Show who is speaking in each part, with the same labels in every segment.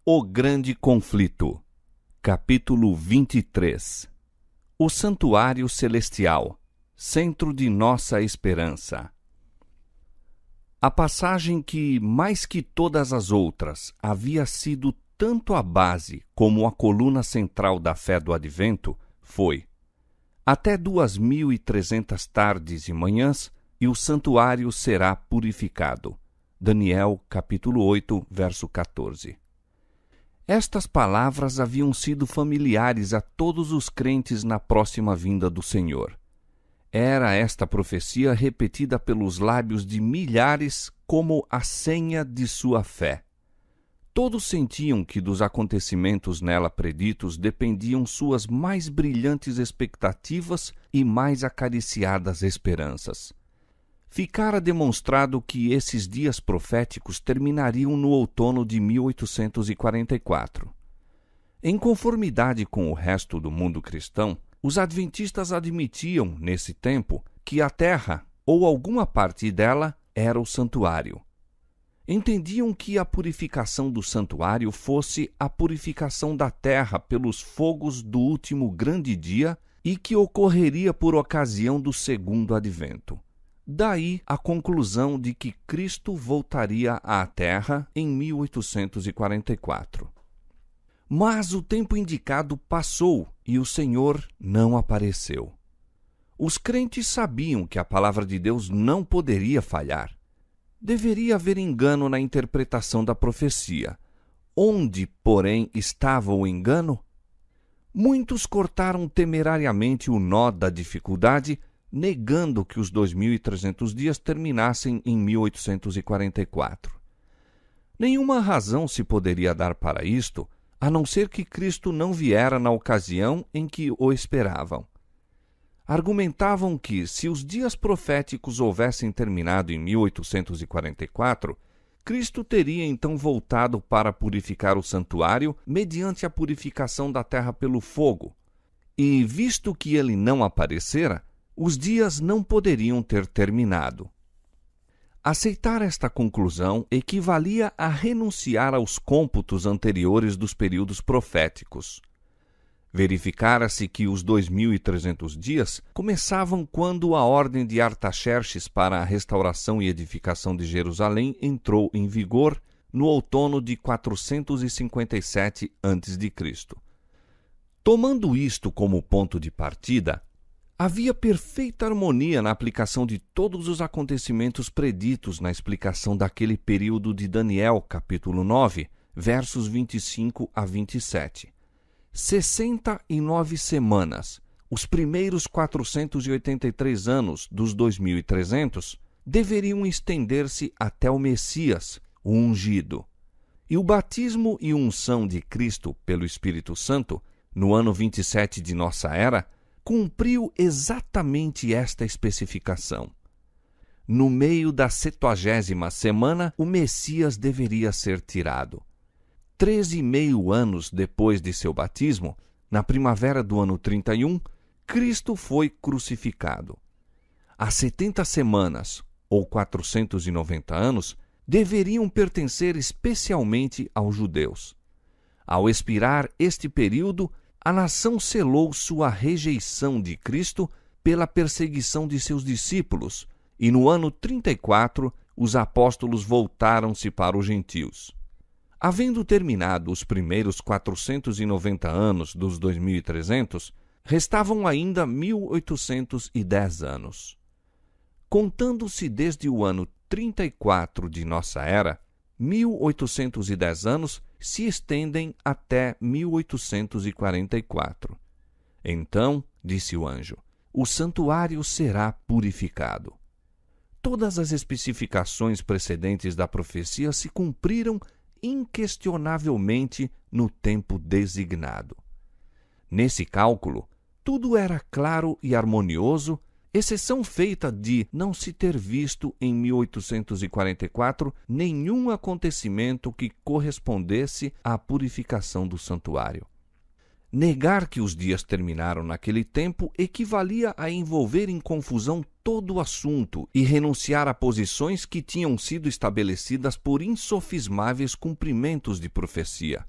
Speaker 1: O Grande Conflito. Capítulo 23. O Santuário Celestial, centro de nossa esperança. A passagem que, mais que todas as outras, havia sido tanto a base como a coluna central da fé do Advento, foi: até 2.300 tardes e manhãs, e o santuário será purificado. Daniel, capítulo 8, verso 14. Estas palavras haviam sido familiares a todos os crentes na próxima vinda do Senhor. Era esta profecia repetida pelos lábios de milhares como a senha de sua fé. Todos sentiam que dos acontecimentos nela preditos dependiam suas mais brilhantes expectativas e mais acariciadas esperanças. Ficara demonstrado que esses dias proféticos terminariam no outono de 1844. Em conformidade com o resto do mundo cristão, os adventistas admitiam, nesse tempo, que a terra, ou alguma parte dela, era o santuário. Entendiam que a purificação do santuário fosse a purificação da terra pelos fogos do último grande dia e que ocorreria por ocasião do segundo advento. Daí a conclusão de que Cristo voltaria à Terra em 1844. Mas o tempo indicado passou e o Senhor não apareceu. Os crentes sabiam que a palavra de Deus não poderia falhar. Deveria haver engano na interpretação da profecia. Onde, porém, estava o engano? Muitos cortaram temerariamente o nó da dificuldade, negando que os 2.300 dias terminassem em 1844. Nenhuma razão se poderia dar para isto, a não ser que Cristo não viera na ocasião em que o esperavam. Argumentavam que, se os dias proféticos houvessem terminado em 1844, Cristo teria então voltado para purificar o santuário mediante a purificação da terra pelo fogo, e, visto que ele não aparecera, os dias não poderiam ter terminado. Aceitar esta conclusão equivalia a renunciar aos cômputos anteriores dos períodos proféticos. Verificara-se que os 2.300 dias começavam quando a ordem de Artaxerxes para a restauração e edificação de Jerusalém entrou em vigor no outono de 457 a.C. Tomando isto como ponto de partida, havia perfeita harmonia na aplicação de todos os acontecimentos preditos na explicação daquele período de Daniel, capítulo 9, versos 25 a 27. 69 semanas, os primeiros 483 anos dos 2.300, deveriam estender-se até o Messias, o ungido. E o batismo e unção de Cristo pelo Espírito Santo, no ano 27 de nossa era, cumpriu exatamente esta especificação. No meio da 70ª semana, o Messias deveria ser tirado. 13,5 anos depois de seu batismo, na primavera do ano 31, Cristo foi crucificado. As 70 semanas, ou 490 anos, deveriam pertencer especialmente aos judeus. Ao expirar este período, a nação selou sua rejeição de Cristo pela perseguição de seus discípulos, e no ano 34 os apóstolos voltaram-se para os gentios. Havendo terminado os primeiros 490 anos dos 2.300, restavam ainda 1.810 anos. Contando-se desde o ano 34 de nossa era, 1.810 anos se estendem até 1844. Então, disse o anjo, o santuário será purificado. Todas as especificações precedentes da profecia se cumpriram inquestionavelmente no tempo designado. Nesse cálculo, tudo era claro e harmonioso, exceção feita de não se ter visto em 1844 nenhum acontecimento que correspondesse à purificação do santuário. Negar que os dias terminaram naquele tempo equivalia a envolver em confusão todo o assunto e renunciar a posições que tinham sido estabelecidas por insofismáveis cumprimentos de profecia.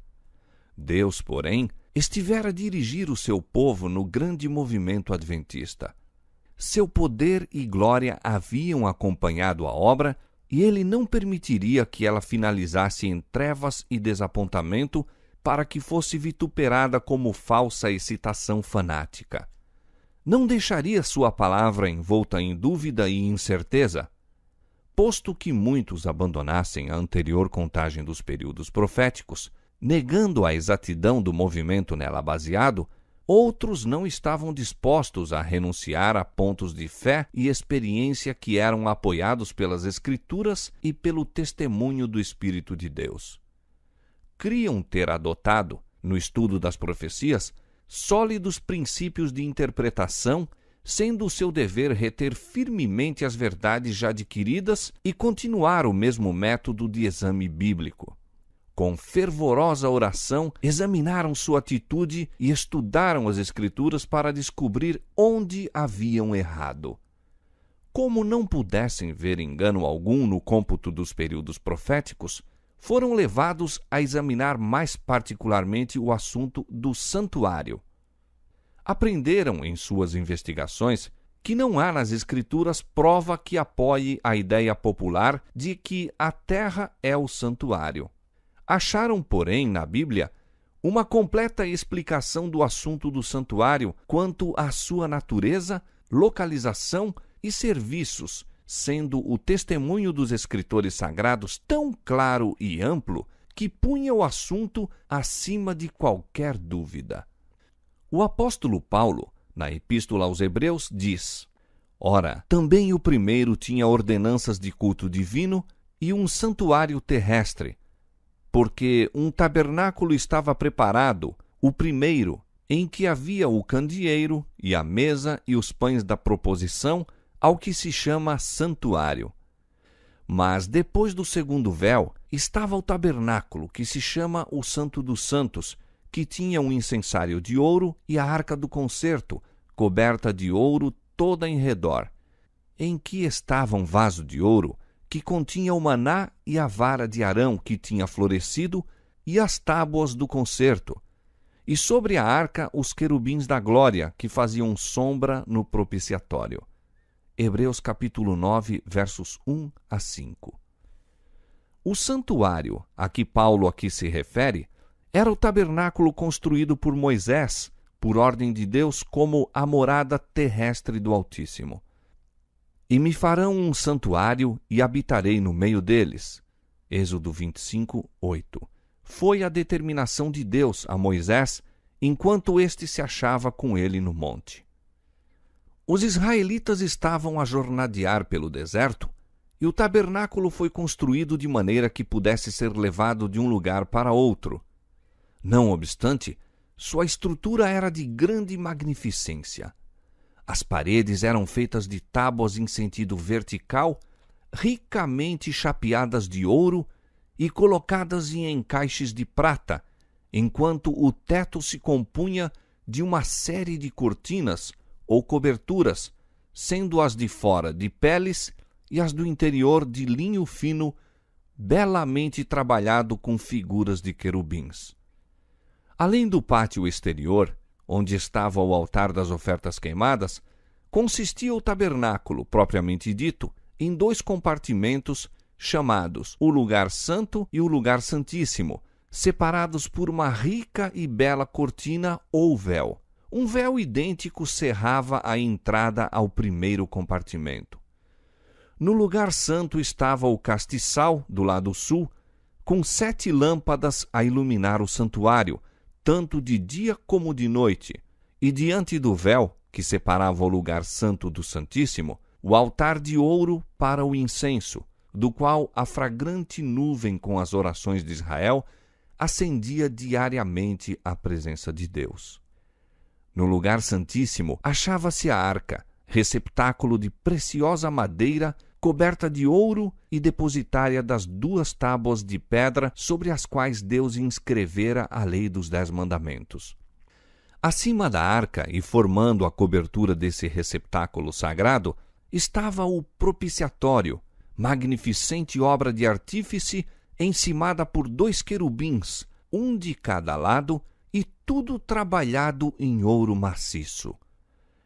Speaker 1: Deus, porém, estivera a dirigir o seu povo no grande movimento adventista. Seu poder e glória haviam acompanhado a obra e ele não permitiria que ela finalizasse em trevas e desapontamento para que fosse vituperada como falsa excitação fanática. Não deixaria sua palavra envolta em dúvida e incerteza. Posto que muitos abandonassem a anterior contagem dos períodos proféticos, negando a exatidão do movimento nela baseado, outros não estavam dispostos a renunciar a pontos de fé e experiência que eram apoiados pelas Escrituras e pelo testemunho do Espírito de Deus. Criam ter adotado, no estudo das profecias, sólidos princípios de interpretação, sendo o seu dever reter firmemente as verdades já adquiridas e continuar o mesmo método de exame bíblico. Com fervorosa oração, examinaram sua atitude e estudaram as Escrituras para descobrir onde haviam errado. Como não pudessem ver engano algum no cômputo dos períodos proféticos, foram levados a examinar mais particularmente o assunto do santuário. Aprenderam em suas investigações que não há nas Escrituras prova que apoie a ideia popular de que a terra é o santuário. Acharam, porém, na Bíblia, uma completa explicação do assunto do santuário quanto à sua natureza, localização e serviços, sendo o testemunho dos escritores sagrados tão claro e amplo que punha o assunto acima de qualquer dúvida. O apóstolo Paulo, na Epístola aos Hebreus, diz: Ora, também o primeiro tinha ordenanças de culto divino e um santuário terrestre, porque um tabernáculo estava preparado, o primeiro, em que havia o candeeiro e a mesa e os pães da proposição, ao que se chama santuário. Mas depois do segundo véu estava o tabernáculo, que se chama o Santo dos Santos, que tinha um incensário de ouro e a arca do concerto, coberta de ouro toda em redor, em que estava um vaso de ouro, que continha o maná e a vara de Arão que tinha florescido e as tábuas do concerto, e sobre a arca os querubins da glória que faziam sombra no propiciatório. Hebreus capítulo 9, versos 1 a 5. O santuário a que Paulo aqui se refere era o tabernáculo construído por Moisés, por ordem de Deus, como a morada terrestre do Altíssimo. E me farão um santuário e habitarei no meio deles. Êxodo 25, 8. Foi a determinação de Deus a Moisés, enquanto este se achava com ele no monte. Os israelitas estavam a jornadear pelo deserto, e o tabernáculo foi construído de maneira que pudesse ser levado de um lugar para outro. Não obstante, sua estrutura era de grande magnificência. As paredes eram feitas de tábuas em sentido vertical, ricamente chapeadas de ouro e colocadas em encaixes de prata, enquanto o teto se compunha de uma série de cortinas ou coberturas, sendo as de fora de peles e as do interior de linho fino, belamente trabalhado com figuras de querubins. Além do pátio exterior, onde estava o altar das ofertas queimadas, consistia o tabernáculo, propriamente dito, em 2 compartimentos chamados o Lugar Santo e o Lugar Santíssimo, separados por uma rica e bela cortina ou véu. Um véu idêntico cerrava a entrada ao primeiro compartimento. No Lugar Santo estava o castiçal, do lado sul, com 7 lâmpadas a iluminar o santuário, tanto de dia como de noite, e diante do véu, que separava o Lugar Santo do Santíssimo, o altar de ouro para o incenso, do qual a fragrante nuvem com as orações de Israel ascendia diariamente à presença de Deus. No Lugar Santíssimo achava-se a arca, receptáculo de preciosa madeira, coberta de ouro e depositária das 2 tábuas de pedra sobre as quais Deus inscrevera a lei dos 10 mandamentos. Acima da arca e formando a cobertura desse receptáculo sagrado, estava o propiciatório, magnificente obra de artífice encimada por 2 querubins, um de cada lado, e tudo trabalhado em ouro maciço.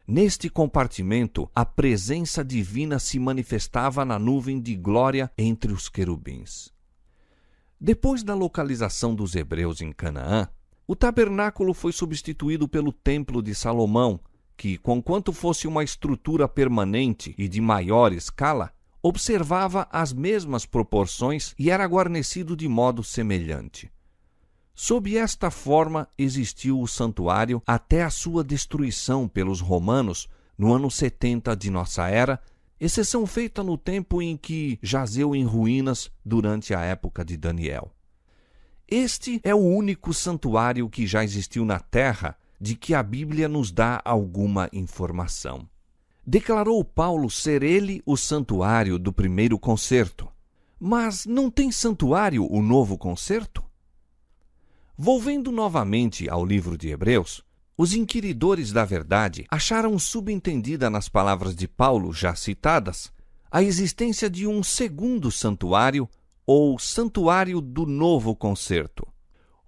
Speaker 1: Neste compartimento, a presença divina se manifestava na nuvem de glória entre os querubins. Depois da localização dos hebreus em Canaã, o tabernáculo foi substituído pelo Templo de Salomão, que, conquanto fosse uma estrutura permanente e de maior escala, observava as mesmas proporções e era guarnecido de modo semelhante. Sob esta forma existiu o santuário até a sua destruição pelos romanos no ano 70 de nossa era, exceção feita no tempo em que jazeu em ruínas durante a época de Daniel. Este é o único santuário que já existiu na terra de que a Bíblia nos dá alguma informação. Declarou Paulo ser ele o santuário do primeiro concerto. Mas não tem santuário o novo concerto? Volvendo novamente ao livro de Hebreus, os inquiridores da verdade acharam subentendida nas palavras de Paulo já citadas a existência de um segundo santuário ou santuário do novo concerto.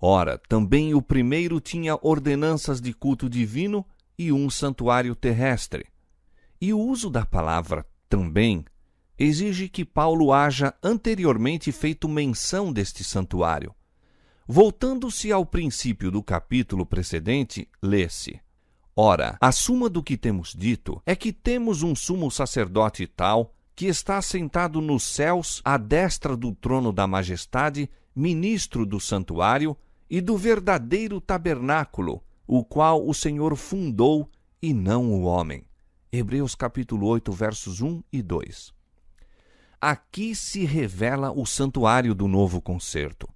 Speaker 1: Ora, também o primeiro tinha ordenanças de culto divino e um santuário terrestre. E o uso da palavra também exige que Paulo haja anteriormente feito menção deste santuário. Voltando-se ao princípio do capítulo precedente, lê-se: Ora, a suma do que temos dito é que temos um sumo sacerdote tal, que está assentado nos céus à destra do trono da majestade, ministro do santuário e do verdadeiro tabernáculo, o qual o Senhor fundou e não o homem. Hebreus capítulo 8, versos 1 e 2. Aqui se revela o santuário do novo concerto.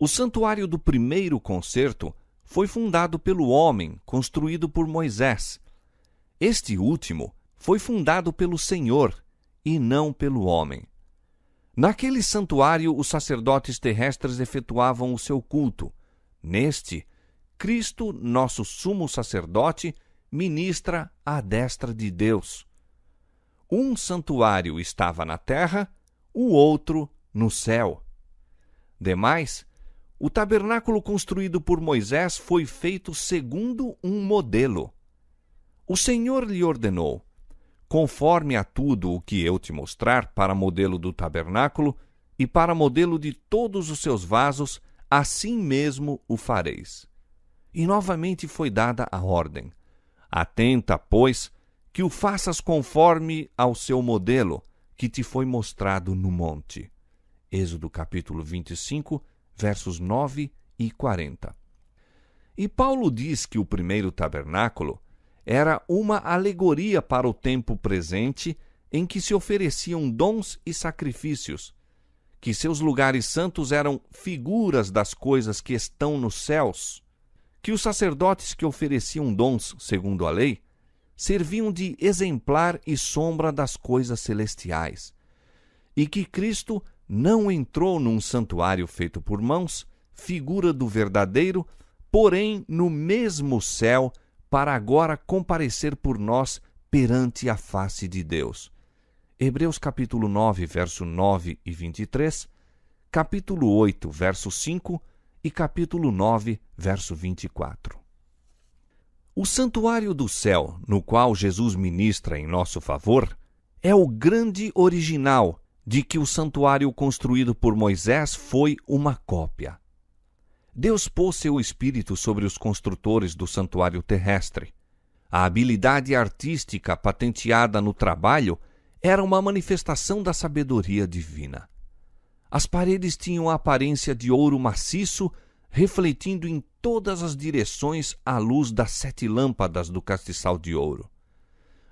Speaker 1: O santuário do primeiro concerto foi fundado pelo homem, construído por Moisés. Este último foi fundado pelo Senhor e não pelo homem. Naquele santuário, os sacerdotes terrestres efetuavam o seu culto. Neste, Cristo, nosso sumo sacerdote, ministra à destra de Deus. Um santuário estava na terra, o outro no céu. Demais, o tabernáculo construído por Moisés foi feito segundo um modelo. O Senhor lhe ordenou: conforme a tudo o que eu te mostrar para modelo do tabernáculo e para modelo de todos os seus vasos, assim mesmo o fareis. E novamente foi dada a ordem: atenta, pois, que o faças conforme ao seu modelo, que te foi mostrado no monte. Êxodo capítulo 25, versos 9 e 40. E Paulo diz que o primeiro tabernáculo era uma alegoria para o tempo presente em que se ofereciam dons e sacrifícios, que seus lugares santos eram figuras das coisas que estão nos céus, que os sacerdotes que ofereciam dons segundo a lei serviam de exemplar e sombra das coisas celestiais, e que Cristo não entrou num santuário feito por mãos, figura do verdadeiro, porém no mesmo céu, para agora comparecer por nós perante a face de Deus. Hebreus capítulo 9, verso 9 e 23, capítulo 8, verso 5 e capítulo 9, verso 24. O santuário do céu, no qual Jesus ministra em nosso favor, é o grande original de que o santuário construído por Moisés foi uma cópia. Deus pôs seu espírito sobre os construtores do santuário terrestre. A habilidade artística patenteada no trabalho era uma manifestação da sabedoria divina. As paredes tinham a aparência de ouro maciço, refletindo em todas as direções a luz das 7 lâmpadas do castiçal de ouro.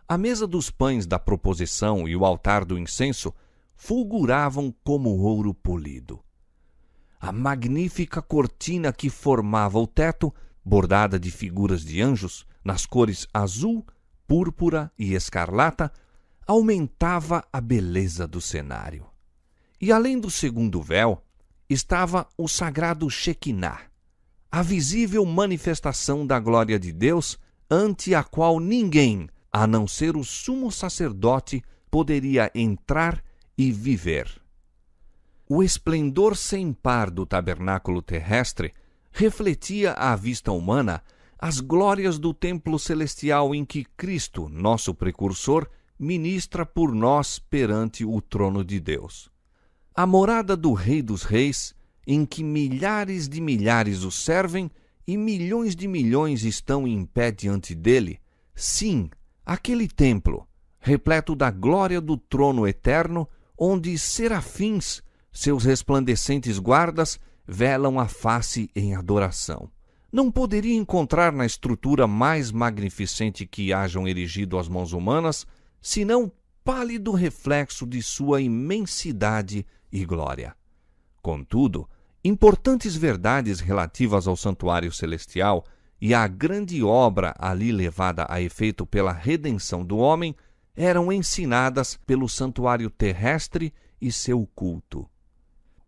Speaker 1: A mesa dos pães da proposição e o altar do incenso fulguravam como ouro polido. A magnífica cortina que formava o teto, bordada de figuras de anjos, nas cores azul, púrpura e escarlata, aumentava a beleza do cenário. E além do segundo véu, estava o sagrado Shekinah, a visível manifestação da glória de Deus, ante a qual ninguém, a não ser o sumo sacerdote, poderia entrar e viver. O esplendor sem par do tabernáculo terrestre refletia à vista humana as glórias do templo celestial em que Cristo, nosso precursor, ministra por nós perante o trono de Deus. A morada do Rei dos Reis, em que milhares de milhares o servem e milhões de milhões estão em pé diante dele, sim, aquele templo, repleto da glória do trono eterno, onde serafins, seus resplandecentes guardas, velam a face em adoração. Não poderia encontrar na estrutura mais magnificente que hajam erigido as mãos humanas, senão pálido reflexo de sua imensidade e glória. Contudo, importantes verdades relativas ao santuário celestial e à grande obra ali levada a efeito pela redenção do homem eram ensinadas pelo santuário terrestre e seu culto.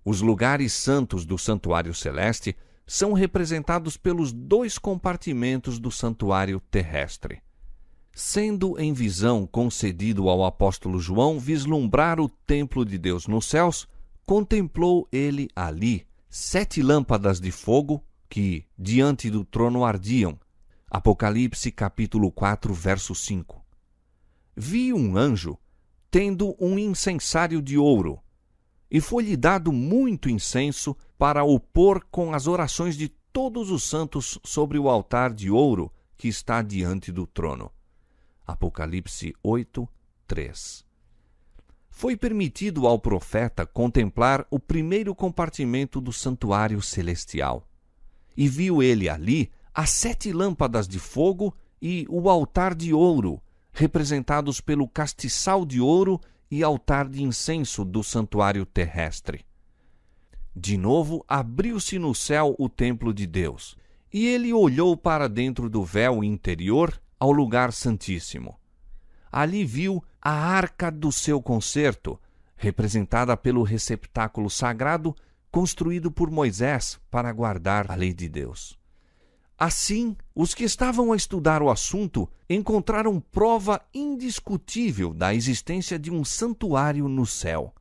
Speaker 1: Os lugares santos do santuário celeste são representados pelos 2 compartimentos do santuário terrestre. Sendo em visão concedido ao apóstolo João vislumbrar o templo de Deus nos céus, contemplou ele ali 7 lâmpadas de fogo que diante do trono ardiam. Apocalipse capítulo 4, verso 5. Vi um anjo tendo um incensário de ouro, e foi-lhe dado muito incenso para o pôr com as orações de todos os santos sobre o altar de ouro que está diante do trono. Apocalipse 8, 3. Foi permitido ao profeta contemplar o primeiro compartimento do santuário celestial. E viu ele ali as 7 lâmpadas de fogo e o altar de ouro, representados pelo castiçal de ouro e altar de incenso do santuário terrestre. De novo abriu-se no céu o templo de Deus, e ele olhou para dentro do véu interior ao lugar santíssimo. Ali viu a arca do seu concerto, representada pelo receptáculo sagrado construído por Moisés para guardar a lei de Deus. Assim, os que estavam a estudar o assunto encontraram prova indiscutível da existência de um santuário no céu.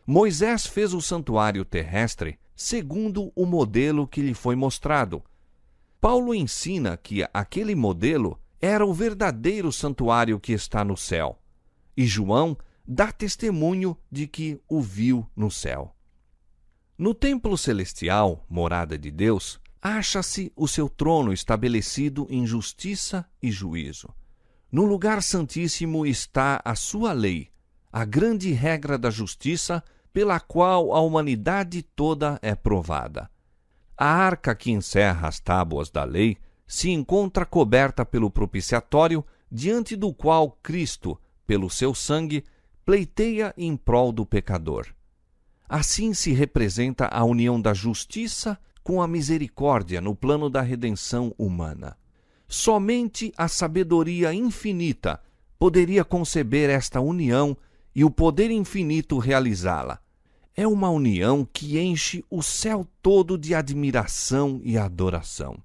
Speaker 1: Moisés fez o santuário terrestre segundo o modelo que lhe foi mostrado. Paulo ensina que aquele modelo era o verdadeiro santuário que está no céu, e João dá testemunho de que o viu no céu. No templo celestial, morada de Deus, acha-se o seu trono estabelecido em justiça e juízo. No lugar santíssimo está a sua lei, a grande regra da justiça pela qual a humanidade toda é provada. A arca que encerra as tábuas da lei se encontra coberta pelo propiciatório, diante do qual Cristo, pelo seu sangue, pleiteia em prol do pecador. Assim se representa a união da justiça com a misericórdia no plano da redenção humana. Somente a sabedoria infinita poderia conceber esta união e o poder infinito realizá-la. É uma união que enche o céu todo de admiração e adoração.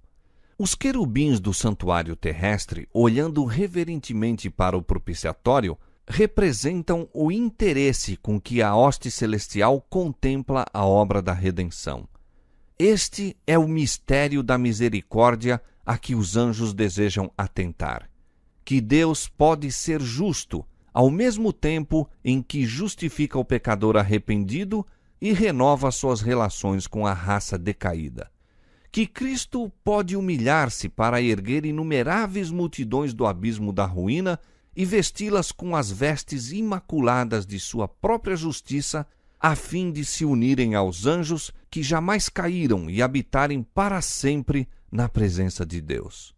Speaker 1: Os querubins do santuário terrestre, olhando reverentemente para o propiciatório, representam o interesse com que a hoste celestial contempla a obra da redenção. Este é o mistério da misericórdia a que os anjos desejam atentar. Que Deus pode ser justo, ao mesmo tempo em que justifica o pecador arrependido e renova suas relações com a raça decaída. Que Cristo pode humilhar-se para erguer inumeráveis multidões do abismo da ruína e vesti-las com as vestes imaculadas de sua própria justiça, a fim de se unirem aos anjos que jamais caíram e habitarem para sempre na presença de Deus.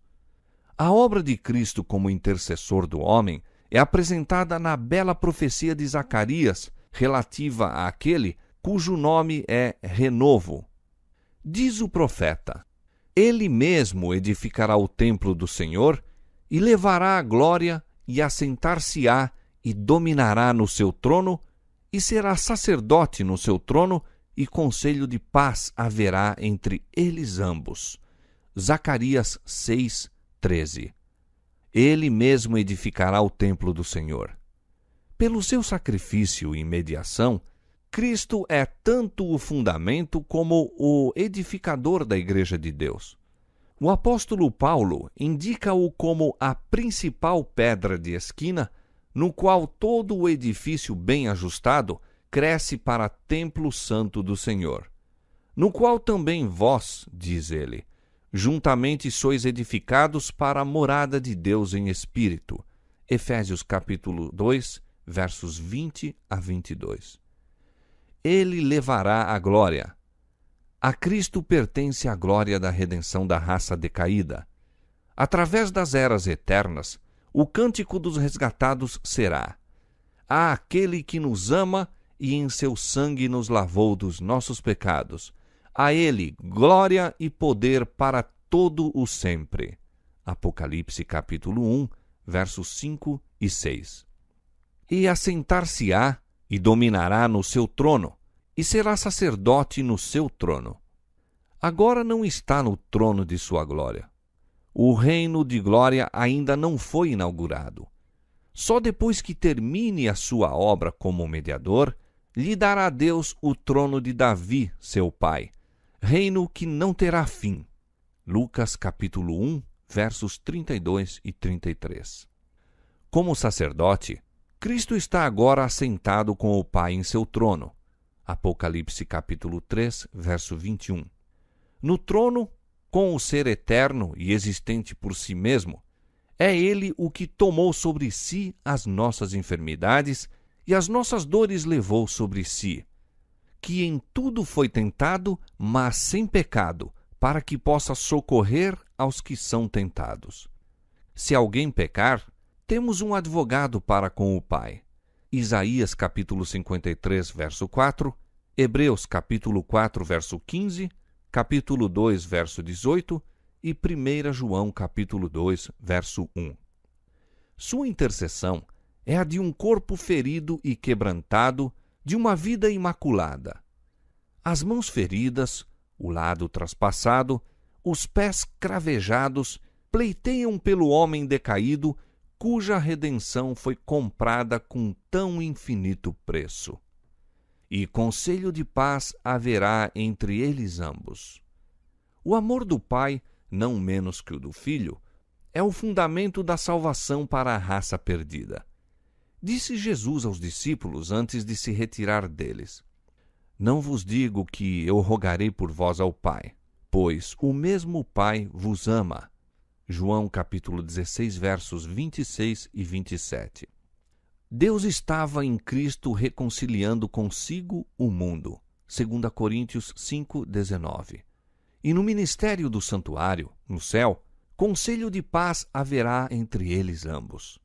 Speaker 1: A obra de Cristo como intercessor do homem é apresentada na bela profecia de Zacarias, relativa àquele cujo nome é Renovo. Diz o profeta: Ele mesmo edificará o templo do Senhor e levará a glória e assentar-se-á e dominará no seu trono, e será sacerdote no seu trono, e conselho de paz haverá entre eles ambos. Zacarias 6, 13. Ele mesmo edificará o templo do Senhor. Pelo seu sacrifício e mediação, Cristo é tanto o fundamento como o edificador da Igreja de Deus. O apóstolo Paulo indica-o como a principal pedra de esquina, no qual todo o edifício bem ajustado cresce para templo santo do Senhor, no qual também vós, diz ele, juntamente sois edificados para a morada de Deus em Espírito. Efésios capítulo 2, versos 20 a 22. Ele levará a glória. A Cristo pertence a glória da redenção da raça decaída. Através das eras eternas, o cântico dos resgatados será: a aquele que nos ama e em seu sangue nos lavou dos nossos pecados, a ele glória e poder para todo o sempre. Apocalipse capítulo 1, versos 5 e 6. E assentar-se-á e dominará no seu trono, e será sacerdote no seu trono. Agora não está no trono de sua glória. O reino de glória ainda não foi inaugurado. Só depois que termine a sua obra como mediador, lhe dará Deus o trono de Davi, seu pai, reino que não terá fim. Lucas capítulo 1, versos 32 e 33. Como sacerdote, Cristo está agora assentado com o Pai em seu trono. Apocalipse capítulo 3, verso 21. No trono, com o ser eterno e existente por si mesmo, é ele o que tomou sobre si as nossas enfermidades e as nossas dores levou sobre si, que em tudo foi tentado, mas sem pecado, para que possa socorrer aos que são tentados. Se alguém pecar, temos um advogado para com o Pai. Isaías capítulo 53, verso 4, Hebreus capítulo 4, verso 15, capítulo 2, verso 18 e 1 João capítulo 2, verso 1. Sua intercessão é a de um corpo ferido e quebrantado, de uma vida imaculada. As mãos feridas, o lado traspassado, os pés cravejados, pleiteiam pelo homem decaído, cuja redenção foi comprada com tão infinito preço. E conselho de paz haverá entre eles ambos. O amor do Pai, não menos que o do Filho, é o fundamento da salvação para a raça perdida. Disse Jesus aos discípulos antes de se retirar deles: Não vos digo que eu rogarei por vós ao Pai, pois o mesmo Pai vos ama. João capítulo 16, versos 26 e 27. Deus estava em Cristo reconciliando consigo o mundo. 2 Coríntios 5, 19. E no ministério do santuário, no céu, conselho de paz haverá entre eles ambos.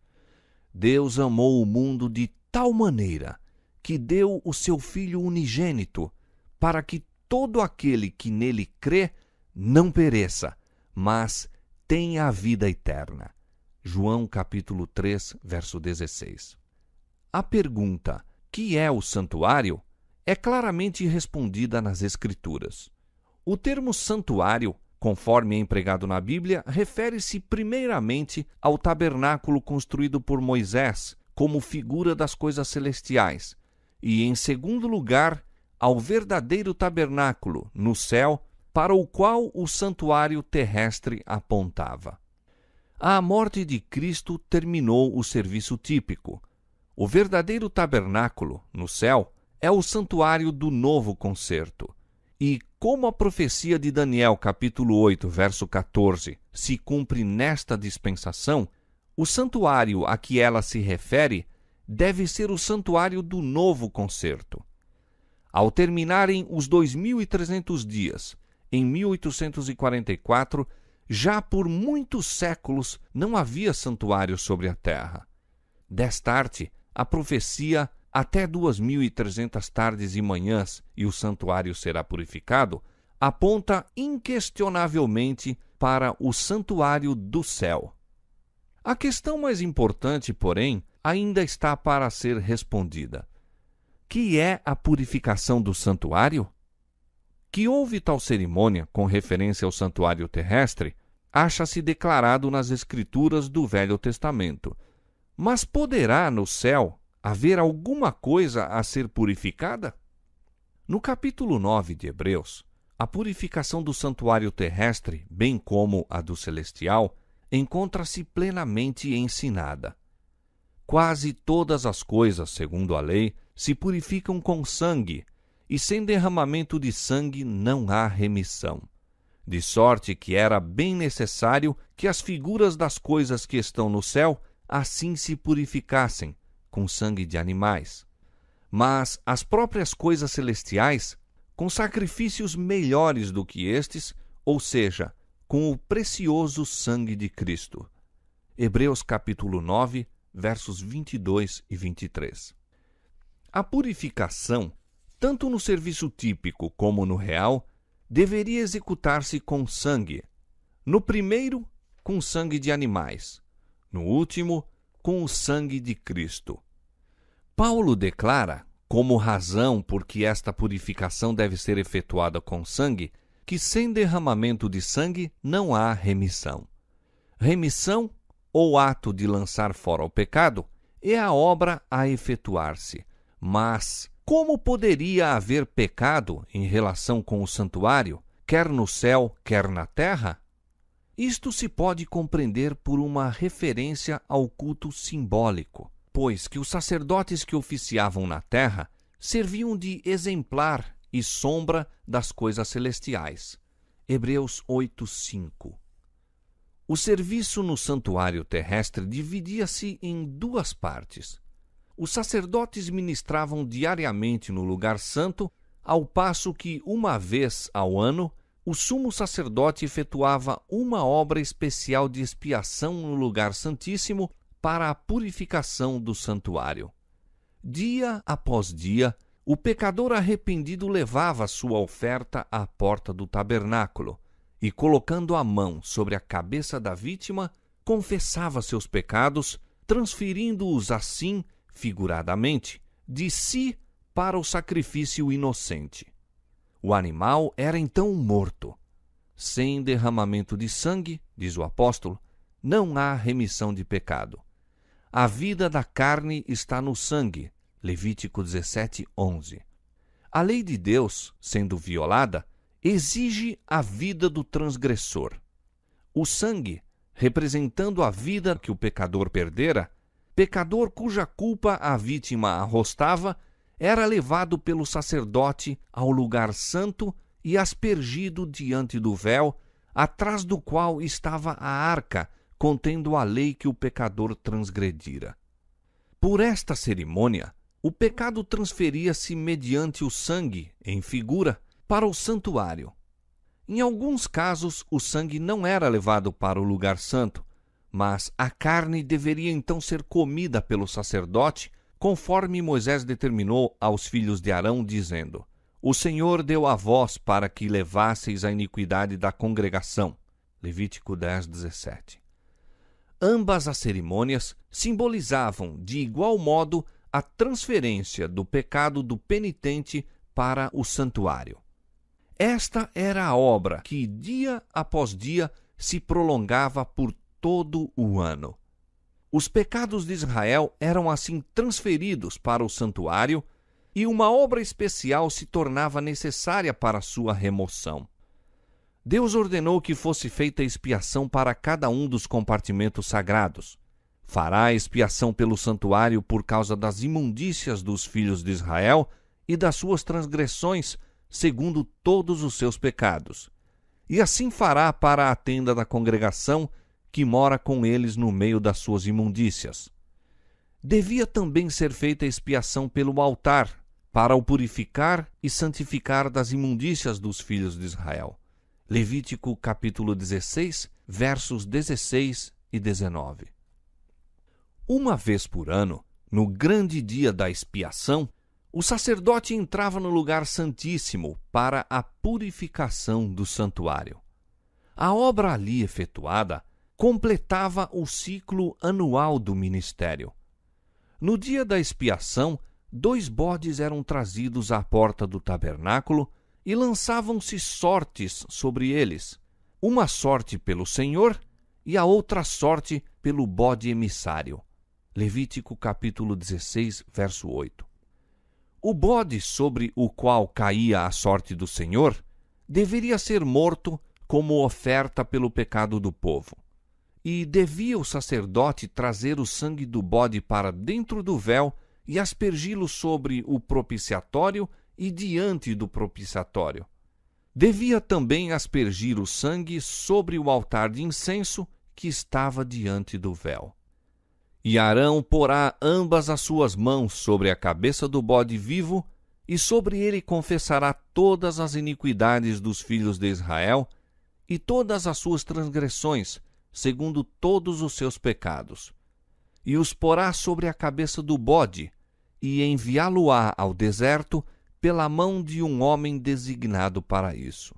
Speaker 1: Deus amou o mundo de tal maneira que deu o seu Filho unigênito, para que todo aquele que nele crê não pereça, mas tenha a vida eterna. João capítulo 3, verso 16. A pergunta, que é o santuário, é claramente respondida nas Escrituras. O termo santuário, conforme é empregado na Bíblia, refere-se primeiramente ao tabernáculo construído por Moisés, como figura das coisas celestiais, e, em segundo lugar, ao verdadeiro tabernáculo, no céu, para o qual o santuário terrestre apontava. A morte de Cristo terminou o serviço típico. O verdadeiro tabernáculo, no céu, é o santuário do novo concerto. E, como a profecia de Daniel, capítulo 8, verso 14, se cumpre nesta dispensação, o santuário a que ela se refere deve ser o santuário do novo concerto. Ao terminarem os 2.300 dias, em 1844, já por muitos séculos não havia santuário sobre a terra. Desta arte, a profecia até 2.300 tardes e manhãs e o santuário será purificado, aponta inquestionavelmente para o santuário do céu. A questão mais importante, porém, ainda está para ser respondida. Que é a purificação do santuário? Que houve tal cerimônia com referência ao santuário terrestre, acha-se declarado nas Escrituras do Velho Testamento. Mas poderá, no céu, haver alguma coisa a ser purificada? No capítulo 9 de Hebreus, a purificação do santuário terrestre, bem como a do celestial, encontra-se plenamente ensinada. Quase todas as coisas, segundo a lei, se purificam com sangue, e sem derramamento de sangue não há remissão. De sorte que era bem necessário que as figuras das coisas que estão no céu assim se purificassem, com sangue de animais. Mas as próprias coisas celestiais, com sacrifícios melhores do que estes, ou seja, com o precioso sangue de Cristo. Hebreus capítulo 9, versos 22 e 23. A purificação, tanto no serviço típico como no real, deveria executar-se com sangue. No primeiro, com sangue de animais. No último, com o sangue de Cristo. Paulo declara, como razão por que esta purificação deve ser efetuada com sangue, que sem derramamento de sangue não há remissão. Remissão, ou ato de lançar fora o pecado, é a obra a efetuar-se. Mas como poderia haver pecado em relação com o santuário, quer no céu, quer na terra? Isto se pode compreender por uma referência ao culto simbólico, pois que os sacerdotes que oficiavam na terra serviam de exemplar e sombra das coisas celestiais. Hebreus 8:5. O serviço no santuário terrestre dividia-se em duas partes. Os sacerdotes ministravam diariamente no lugar santo, ao passo que, uma vez ao ano, o sumo sacerdote efetuava uma obra especial de expiação no lugar santíssimo para a purificação do santuário. Dia após dia, o pecador arrependido levava sua oferta à porta do tabernáculo e, colocando a mão sobre a cabeça da vítima, confessava seus pecados, transferindo-os assim, figuradamente, de si para o sacrifício inocente. O animal era então morto. Sem derramamento de sangue, diz o apóstolo, não há remissão de pecado. A vida da carne está no sangue. Levítico 17:11. A lei de Deus, sendo violada, exige a vida do transgressor. O sangue, representando a vida que o pecador perdera, pecador cuja culpa a vítima arrostava, era levado pelo sacerdote ao lugar santo e aspergido diante do véu, atrás do qual estava a arca, contendo a lei que o pecador transgredira. Por esta cerimônia, o pecado transferia-se mediante o sangue, em figura, para o santuário. Em alguns casos, o sangue não era levado para o lugar santo, mas a carne deveria então ser comida pelo sacerdote, conforme Moisés determinou aos filhos de Arão, dizendo: O Senhor deu a vós para que levasseis a iniquidade da congregação. Levítico 10:17. Ambas as cerimônias simbolizavam, de igual modo, a transferência do pecado do penitente para o santuário. Esta era a obra que, dia após dia, se prolongava por todo o ano. Os pecados de Israel eram assim transferidos para o santuário e uma obra especial se tornava necessária para sua remoção. Deus ordenou que fosse feita expiação para cada um dos compartimentos sagrados. Fará expiação pelo santuário por causa das imundícias dos filhos de Israel e das suas transgressões, segundo todos os seus pecados. E assim fará para a tenda da congregação, que mora com eles no meio das suas imundícias. Devia também ser feita expiação pelo altar, para o purificar e santificar das imundícias dos filhos de Israel. Levítico capítulo 16, versos 16 e 19. Uma vez por ano, no grande dia da expiação, o sacerdote entrava no lugar santíssimo para a purificação do santuário. A obra ali efetuada completava o ciclo anual do ministério. No dia da expiação, 2 bodes eram trazidos à porta do tabernáculo e lançavam-se sortes sobre eles, uma sorte pelo Senhor e a outra sorte pelo bode emissário. Levítico capítulo 16, verso 8. O bode sobre o qual caía a sorte do Senhor deveria ser morto como oferta pelo pecado do povo. E devia o sacerdote trazer o sangue do bode para dentro do véu e aspergi-lo sobre o propiciatório e diante do propiciatório. Devia também aspergir o sangue sobre o altar de incenso que estava diante do véu. E Arão porá ambas as suas mãos sobre a cabeça do bode vivo, e sobre ele confessará todas as iniquidades dos filhos de Israel e todas as suas transgressões, segundo todos os seus pecados. E os porá sobre a cabeça do bode, e enviá-lo-á ao deserto pela mão de um homem designado para isso.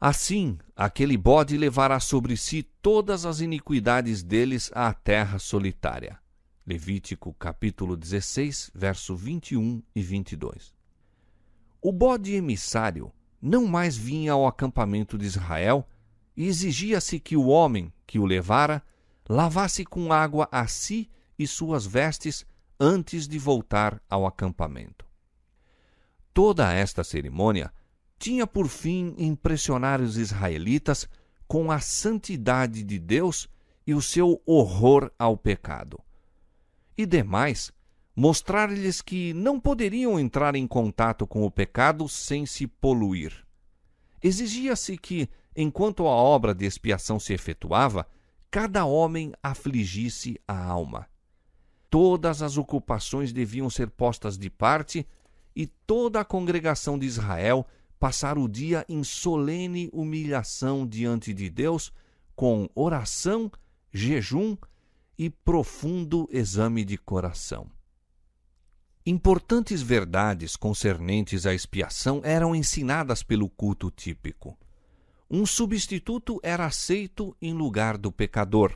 Speaker 1: Assim, aquele bode levará sobre si todas as iniquidades deles à terra solitária. Levítico capítulo 16, verso 21 e 22. O bode emissário não mais vinha ao acampamento de Israel e exigia-se que o homem que o levara lavasse com água a si e suas vestes antes de voltar ao acampamento. Toda esta cerimônia tinha por fim impressionar os israelitas com a santidade de Deus e o seu horror ao pecado. E demais, mostrar-lhes que não poderiam entrar em contato com o pecado sem se poluir. Exigia-se que, enquanto a obra de expiação se efetuava, cada homem afligisse a alma. Todas as ocupações deviam ser postas de parte e toda a congregação de Israel passar o dia em solene humilhação diante de Deus, com oração, jejum e profundo exame de coração. Importantes verdades concernentes à expiação eram ensinadas pelo culto típico. Um substituto era aceito em lugar do pecador,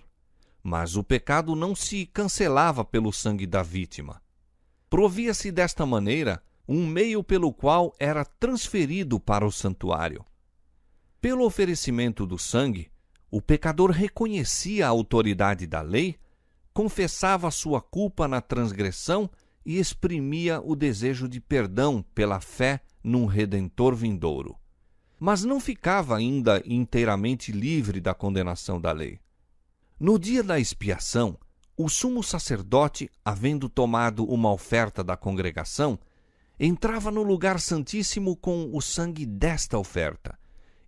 Speaker 1: mas o pecado não se cancelava pelo sangue da vítima. Provia-se desta maneira um meio pelo qual era transferido para o santuário. Pelo oferecimento do sangue, o pecador reconhecia a autoridade da lei, confessava sua culpa na transgressão e exprimia o desejo de perdão pela fé num Redentor vindouro. Mas não ficava ainda inteiramente livre da condenação da lei. No dia da expiação, o sumo sacerdote, havendo tomado uma oferta da congregação, entrava no lugar santíssimo com o sangue desta oferta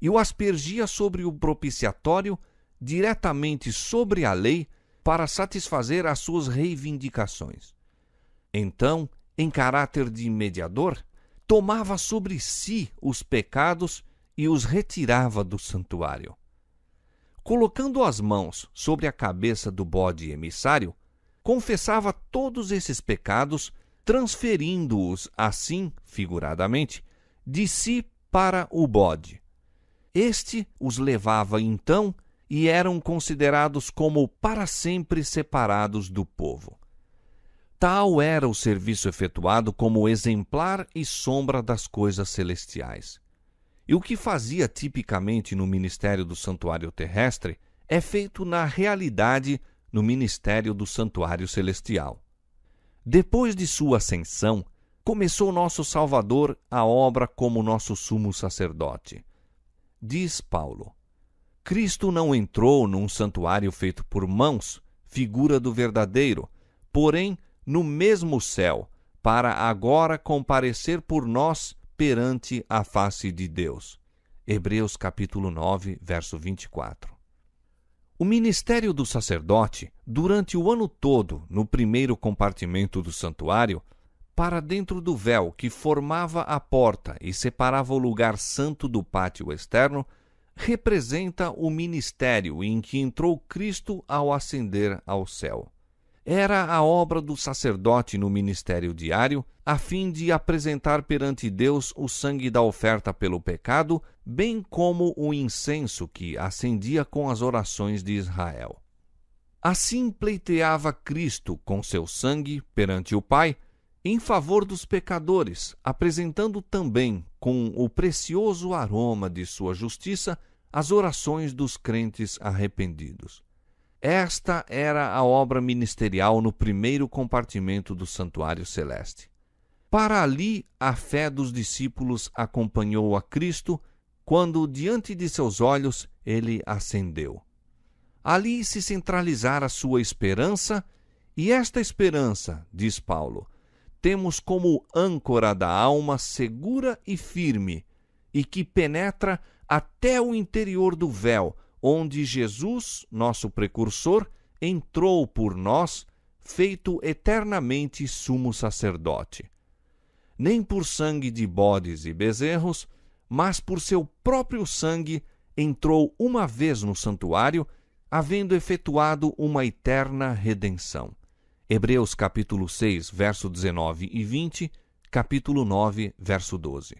Speaker 1: e o aspergia sobre o propiciatório, diretamente sobre a lei, para satisfazer as suas reivindicações. Então, em caráter de mediador, tomava sobre si os pecados e os retirava do santuário. Colocando as mãos sobre a cabeça do bode emissário, confessava todos esses pecados, transferindo-os, assim, figuradamente, de si para o bode. Este os levava, então, e eram considerados como para sempre separados do povo. Tal era o serviço efetuado como exemplar e sombra das coisas celestiais. E o que fazia tipicamente no ministério do santuário terrestre é feito na realidade no ministério do santuário celestial. Depois de sua ascensão, começou nosso Salvador a obra como nosso sumo sacerdote. Diz Paulo: Cristo não entrou num santuário feito por mãos, figura do verdadeiro, porém no mesmo céu, para agora comparecer por nós perante a face de Deus. Hebreus capítulo 9, verso 24. O ministério do sacerdote, durante o ano todo, no primeiro compartimento do santuário, para dentro do véu que formava a porta e separava o lugar santo do pátio externo, representa o ministério em que entrou Cristo ao ascender ao céu. Era a obra do sacerdote no ministério diário, a fim de apresentar perante Deus o sangue da oferta pelo pecado, bem como o incenso que acendia com as orações de Israel. Assim pleiteava Cristo com seu sangue perante o Pai, em favor dos pecadores, apresentando também, com o precioso aroma de sua justiça, as orações dos crentes arrependidos. Esta era a obra ministerial no primeiro compartimento do santuário celeste. Para ali, a fé dos discípulos acompanhou a Cristo, quando, diante de seus olhos, ele ascendeu. Ali se centralizara sua esperança, e esta esperança, diz Paulo, temos como âncora da alma segura e firme, e que penetra até o interior do véu, onde Jesus, nosso precursor, entrou por nós, feito eternamente sumo sacerdote. Nem por sangue de bodes e bezerros, mas por seu próprio sangue entrou uma vez no santuário, havendo efetuado uma eterna redenção. Hebreus capítulo 6, verso 19 e 20, capítulo 9, verso 12.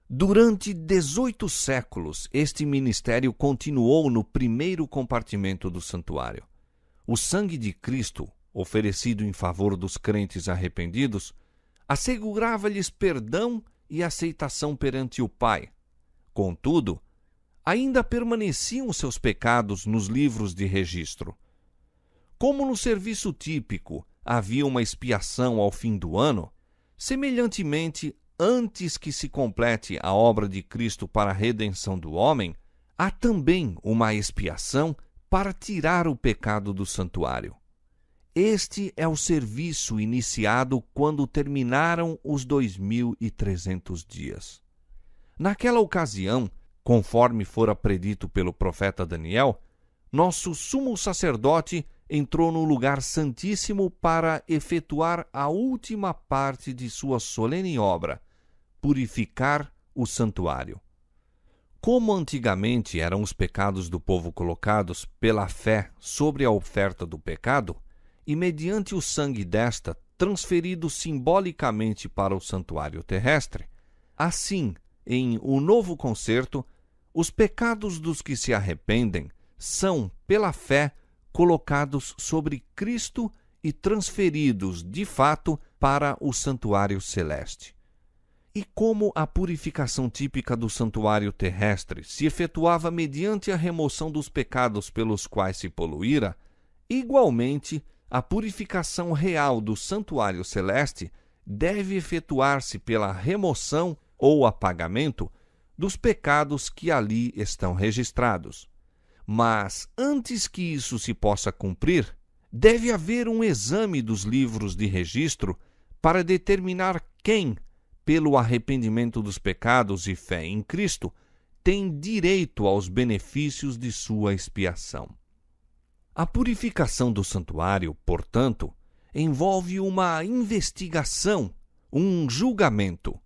Speaker 1: Durante 18 séculos, este ministério continuou no primeiro compartimento do santuário. O sangue de Cristo, oferecido em favor dos crentes arrependidos, assegurava-lhes perdão e aceitação perante o Pai. Contudo, ainda permaneciam seus pecados nos livros de registro. Como no serviço típico havia uma expiação ao fim do ano, semelhantemente, antes que se complete a obra de Cristo para a redenção do homem, há também uma expiação para tirar o pecado do santuário. Este é o serviço iniciado quando terminaram os 2.300 dias. Naquela ocasião, conforme fora predito pelo profeta Daniel, nosso sumo sacerdote entrou no lugar santíssimo para efetuar a última parte de sua solene obra, purificar o santuário. Como antigamente eram os pecados do povo colocados pela fé sobre a oferta do pecado, e mediante o sangue desta transferido simbolicamente para o santuário terrestre, assim, em o novo concerto, os pecados dos que se arrependem são, pela fé, colocados sobre Cristo e transferidos, de fato, para o santuário celeste. E como a purificação típica do santuário terrestre se efetuava mediante a remoção dos pecados pelos quais se poluíra, igualmente, a purificação real do santuário celeste deve efetuar-se pela remoção ou apagamento dos pecados que ali estão registrados. Mas, antes que isso se possa cumprir, deve haver um exame dos livros de registro para determinar quem, pelo arrependimento dos pecados e fé em Cristo, tem direito aos benefícios de sua expiação. A purificação do santuário, portanto, envolve uma investigação, um julgamento.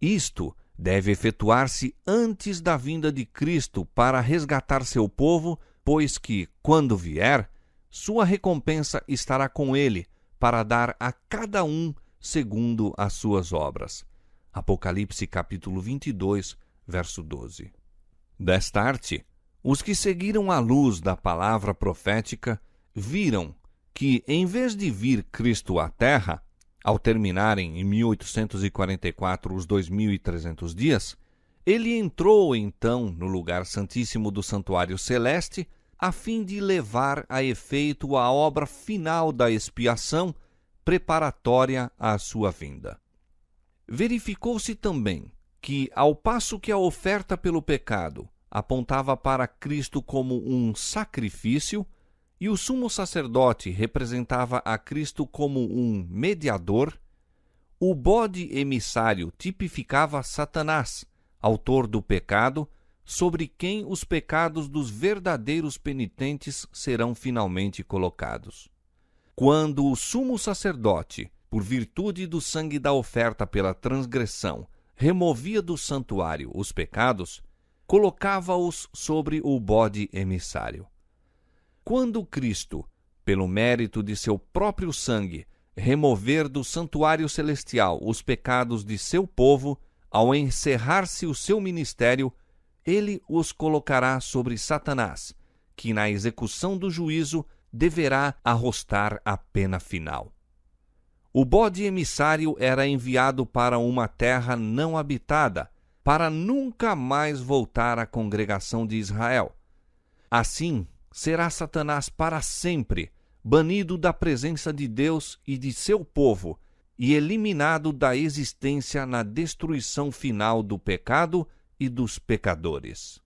Speaker 1: Isto deve efetuar-se antes da vinda de Cristo para resgatar seu povo, pois que, quando vier, sua recompensa estará com ele para dar a cada um segundo as suas obras. Apocalipse capítulo 22, verso 12. Desta arte, os que seguiram a luz da palavra profética viram que, em vez de vir Cristo à Terra, ao terminarem em 1844 os 2.300 dias, ele entrou então no lugar santíssimo do santuário celeste a fim de levar a efeito a obra final da expiação preparatória à sua vinda. Verificou-se também que, ao passo que a oferta pelo pecado apontava para Cristo como um sacrifício, e o sumo sacerdote representava a Cristo como um mediador, o bode emissário tipificava Satanás, autor do pecado, sobre quem os pecados dos verdadeiros penitentes serão finalmente colocados. Quando o sumo sacerdote, por virtude do sangue da oferta pela transgressão, removia do santuário os pecados, colocava-os sobre o bode emissário. Quando Cristo, pelo mérito de seu próprio sangue, remover do santuário celestial os pecados de seu povo, ao encerrar-se o seu ministério, ele os colocará sobre Satanás, que na execução do juízo deverá arrostar a pena final. O bode emissário era enviado para uma terra não habitada, para nunca mais voltar à congregação de Israel. Assim, será Satanás para sempre banido da presença de Deus e de seu povo, e eliminado da existência na destruição final do pecado e dos pecadores.